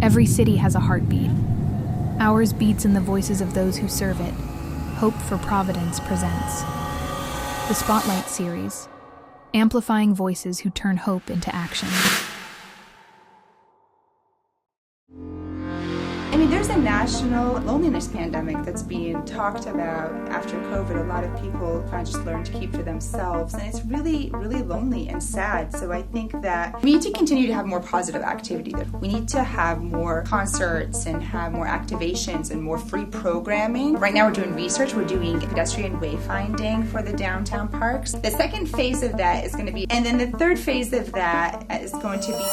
Every city has a heartbeat. Ours beats in the voices of those who serve it. Hope for Providence presents the Spotlight Series, amplifying voices who turn hope into action. I mean, there's a national loneliness pandemic that's being talked about after COVID. A lot of people kind of just learn to keep to themselves, and it's really, really lonely and sad. So I think that we need to continue to have more positive activity. We need to have more concerts and have more activations and more free programming. Right now we're doing research. We're doing pedestrian wayfinding for the downtown parks. The second phase of that is going to be, and then the third phase of that is going to be.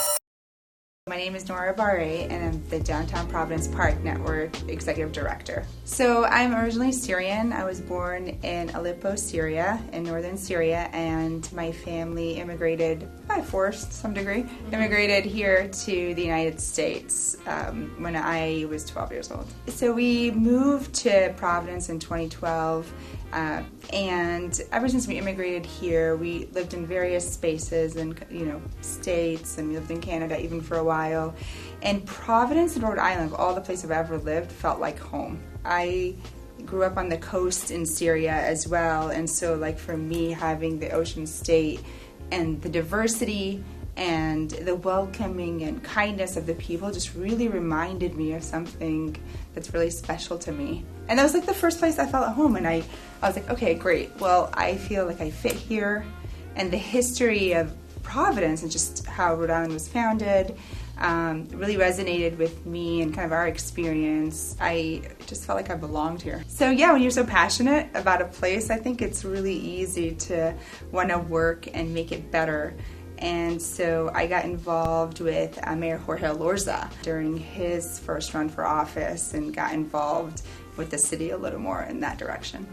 My name is Nora and I'm the Downtown Providence Park Network Executive Director. So I'm originally Syrian. I was born in Aleppo, Syria, in northern Syria, and my family immigrated, by force to some degree, immigrated here to the United States when I was 12 years old. So we moved to Providence in 2012. And ever since we immigrated here, we lived in various spaces and states, and we lived in Canada even for a while. And Providence and Rhode Island, of all the places I've ever lived, felt like home. I grew up on the coast in Syria as well, and so for me, having the ocean state and the diversity and the welcoming and kindness of the people just really reminded me of something that's really special to me. And that was the first place I felt at home, and I was like, okay, great. Well, I feel like I fit here, and the history of Providence and just how Rhode Island was founded really resonated with me and kind of our experience. I just felt like I belonged here. So yeah, when you're so passionate about a place, I think it's really easy to want to work and make it better. And so I got involved with Mayor Jorge Lorza during his first run for office and got involved with the city a little more in that direction.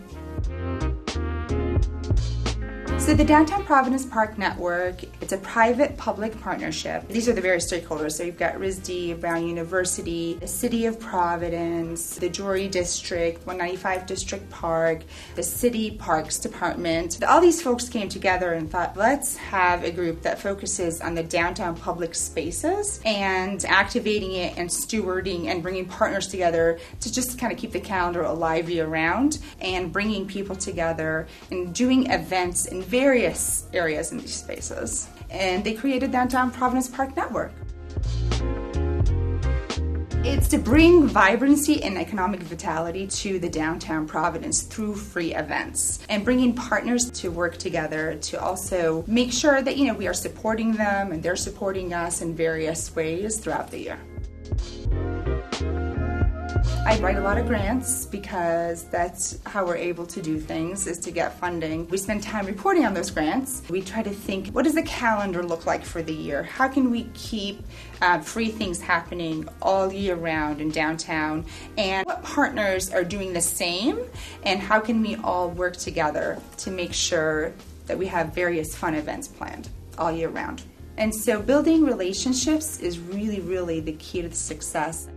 So the Downtown Providence Park Network, it's a private-public partnership. These are the various stakeholders. So you've got RISD, Brown University, the City of Providence, the Jory District, 195 District Park, the City Parks Department. All these folks came together and thought, let's have a group that focuses on the downtown public spaces and activating it and stewarding and bringing partners together to just kind of keep the calendar alive year-round and bringing people together and doing events in various areas in these spaces. And they created Downtown Providence Park Network. It's to bring vibrancy and economic vitality to the downtown Providence through free events and bringing partners to work together to also make sure that we are supporting them and they're supporting us in various ways throughout the year. I write a lot of grants because that's how we're able to do things, is to get funding. We spend time reporting on those grants. We try to think, what does the calendar look like for the year? How can we keep free things happening all year round in downtown? And what partners are doing the same? And how can we all work together to make sure that we have various fun events planned all year round? And so building relationships is really, really the key to the success.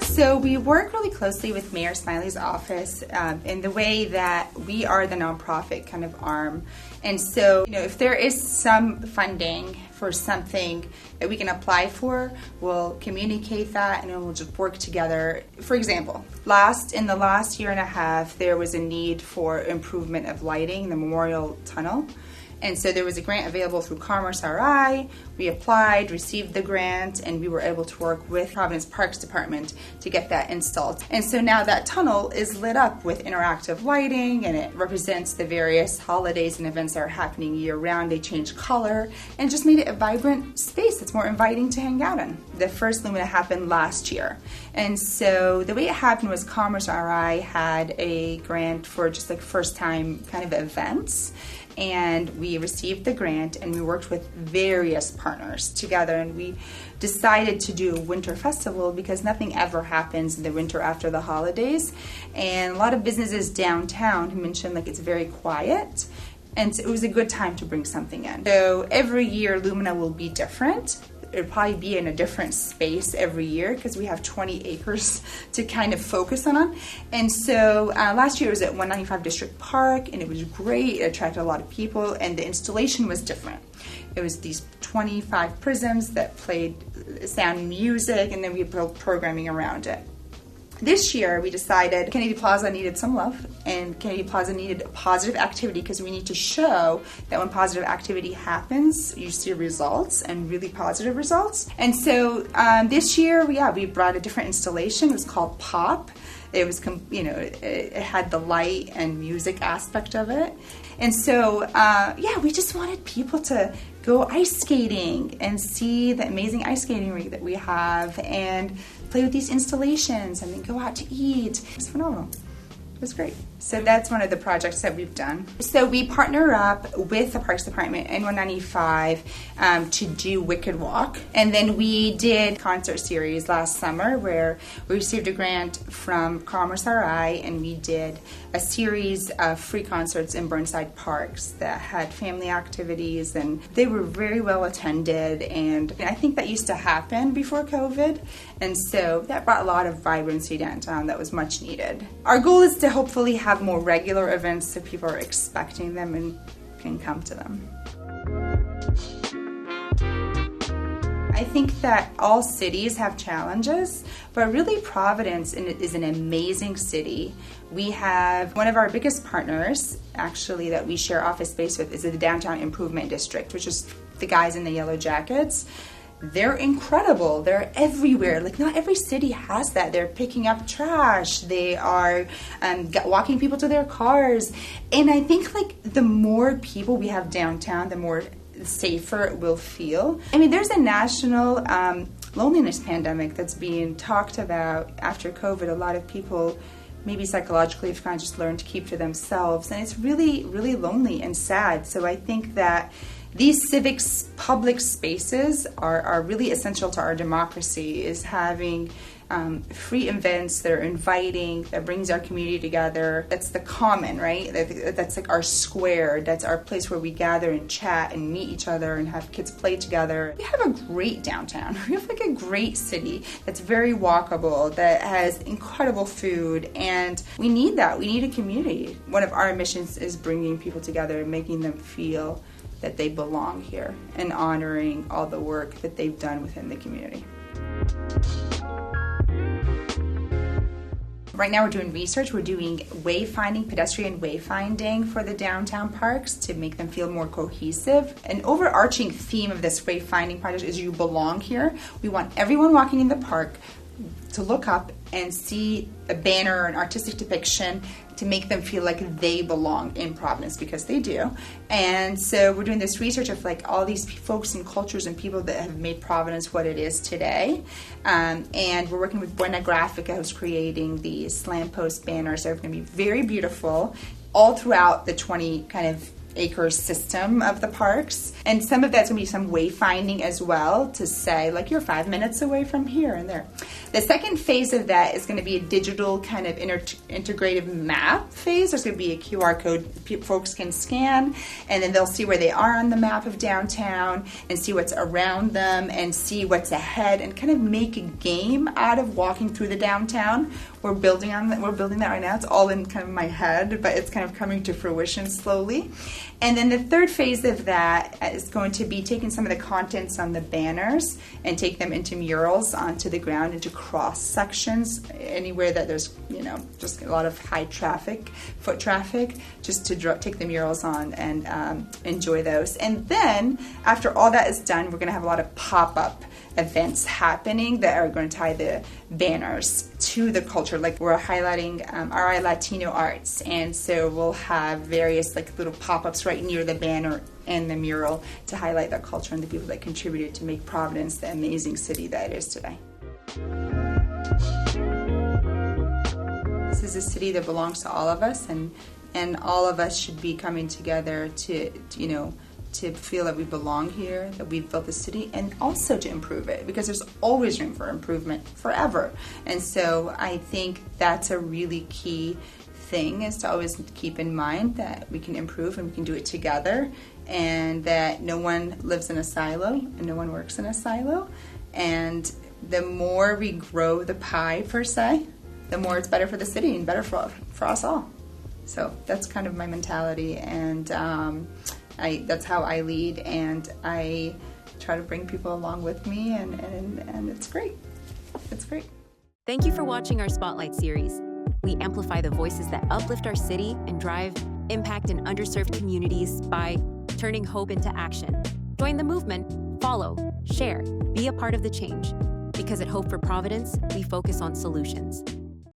So we work really closely with Mayor Smiley's office in the way that we are the nonprofit kind of arm. And so, if there is some funding for something that we can apply for, we'll communicate that and then we'll just work together. For example, in the last year and a half, there was a need for improvement of lighting in the Memorial Tunnel. And so there was a grant available through Commerce RI. We applied, received the grant, and we were able to work with Providence Parks Department to get that installed. And so now that tunnel is lit up with interactive lighting, and it represents the various holidays and events that are happening year-round. They change color and just made it a vibrant space that's more inviting to hang out in. The first Lumina happened last year. And so the way it happened was Commerce RI had a grant for just first-time kind of events. And we received the grant and we worked with various partners together, and we decided to do a winter festival because nothing ever happens in the winter after the holidays. And a lot of businesses downtown mentioned it's very quiet, and it was a good time to bring something in. So every year Lumina will be different. it'd probably be in a different space every year because we have 20 acres to kind of focus on. And so last year it was at 195 District Park, and it was great. It attracted a lot of people, and the installation was different. It was these 25 prisms that played sound and music, and then we built programming around it. This year, we decided Kennedy Plaza needed some love, and Kennedy Plaza needed a positive activity because we need to show that when positive activity happens, you see results, and really positive results. And so this year, we brought a different installation. It was called Pop. It was, it had the light and music aspect of it. And so, we just wanted people to go ice skating and see the amazing ice skating rink that we have, and play with these installations, and then go out to eat. It's phenomenal. It was great. So that's one of the projects that we've done. So we partner up with the Parks Department and 195 to do Wicked Walk. And then we did a concert series last summer where we received a grant from Commerce RI, and we did a series of free concerts in Burnside Parks that had family activities, and they were very well attended. And I think that used to happen before COVID. And so that brought a lot of vibrancy downtown that was much needed. Our goal is to hopefully have more regular events so people are expecting them and can come to them. I think that all cities have challenges, but really Providence is an amazing city. We have one of our biggest partners, actually, that we share office space with, is the Downtown Improvement District, which is the guys in the yellow jackets. They're incredible. They're everywhere. Like, not every city has that. They're picking up trash. They are walking people to their cars. And I think, like, the more people we have downtown, the more safer it will feel. I mean, there's a national loneliness pandemic that's being talked about after COVID. A lot of people maybe psychologically have kind of just learned to keep to themselves. And it's really, really lonely and sad. So I think that these public spaces are really essential to our democracy, is having free events that are inviting, that brings our community together. That's the common, right? That's like our square. That's our place where we gather and chat and meet each other and have kids play together. We have a great downtown. We have like a great city that's very walkable, that has incredible food, and we need that. We need a community. One of our missions is bringing people together and making them feel that they belong here, and honoring all the work that they've done within the community. Right now we're doing research. We're doing wayfinding, pedestrian wayfinding for the downtown parks to make them feel more cohesive. An overarching theme of this wayfinding project is you belong here. We want everyone walking in the park to look up and see a banner or an artistic depiction to make them feel like they belong in Providence, because they do. And so we're doing this research of like all these folks and cultures and people that have made Providence what it is today. And we're working with Buena Graphica, who's creating these slam post banners that are going to be very beautiful all throughout the 20 kind of acre system of the parks. And some of that's going to be some wayfinding as well, to say like you're 5 minutes away from here and there. The second phase of that is going to be a digital kind of integrative map phase. There's going to be a QR code folks can scan, and then they'll see where they are on the map of downtown and see what's around them and see what's ahead, and kind of make a game out of walking through the downtown. We're building that right now. It's all in kind of my head, but it's kind of coming to fruition slowly. And then the third phase of that is going to be taking some of the contents on the banners and take them into murals onto the ground, into cross sections, anywhere that there's, just a lot of high traffic, foot traffic, just to take the murals on and enjoy those. And then after all that is done, we're going to have a lot of pop-up events happening that are going to tie the banners to the culture. Like, we're highlighting RI Latino arts, and so we'll have various like little pop-ups right near the banner and the mural to highlight that culture and the people that contributed to make Providence the amazing city that it is today. This is a city that belongs to all of us, and all of us should be coming together to feel that we belong here, that we've built the city, and also to improve it, because there's always room for improvement forever. And so I think that's a really key thing, is to always keep in mind that we can improve and we can do it together. and that no one lives in a silo and no one works in a silo. And the more we grow the pie, per se, the more it's better for the city and better for us all. So that's kind of my mentality, and that's how I lead, and I try to bring people along with me, and it's great. It's great. Thank you for watching our Spotlight series. We amplify the voices that uplift our city and drive impact in underserved communities by turning hope into action. Join the movement, follow, share, be a part of the change. Because at Hope for Providence, we focus on solutions.